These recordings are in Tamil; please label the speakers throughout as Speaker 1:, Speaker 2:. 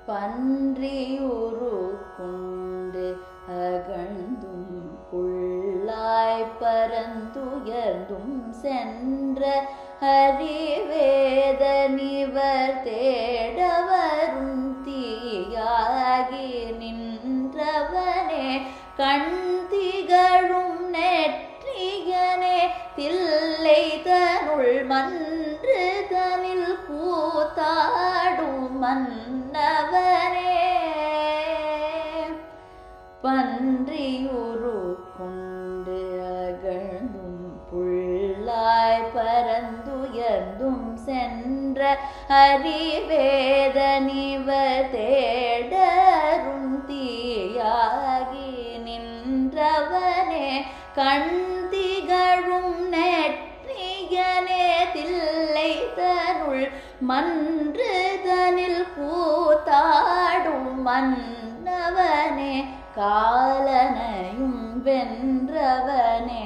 Speaker 1: பன்றியுரு கொண்டு அகழ்ந்தும் புள்ளாய் பரந்துயர்ந்தும் சென்ற ஹரிவேத நிவர் தேடவரும் தீயாகி நின்றவனே கண் திகழும் நெற்றியனே தில்லை தனுள் மன்று தனில் கூத்தாடும் மன்னவனே பன்றியுரு கொண்டு அகழ்ந்தும் புள்ளாய் பரந்துயர்ந்தும் சென்ற ஹரிவேத நிவர் தேடரும் தீயாகி நின்றவனே கண் திகழும் நெற்றியனே தில்லை தனுள் மன்று தனில் கூத்தாடும் மன்னவனே காலனையும் வென்றவனே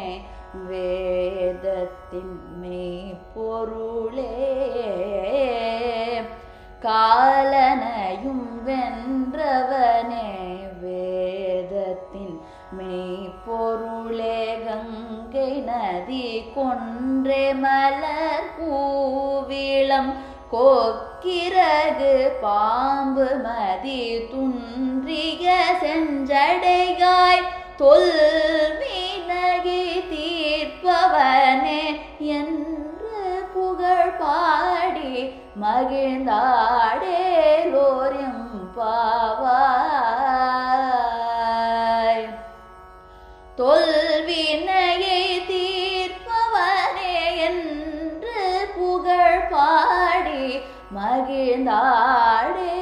Speaker 1: வேதத்தின் மெய்ப்பொருளே காலனையும் வென்றவனே வேதத்தின் மெய்ப்பொருளே கங்கை நதி கொன்றே மலர் பூவிளம் கொக்கிரகு பாம்பு மதி துன்றிய செஞ்சடையாய் தொல்வினகி தீர்ப்பவனே என்று புகழ் பாடி மகிழ்ந்தாடேலோரும் பாவாய் தொல்வினையை தீர்ப்பவனே என்று புகழ் பாடி மகிழ்ந்தாடே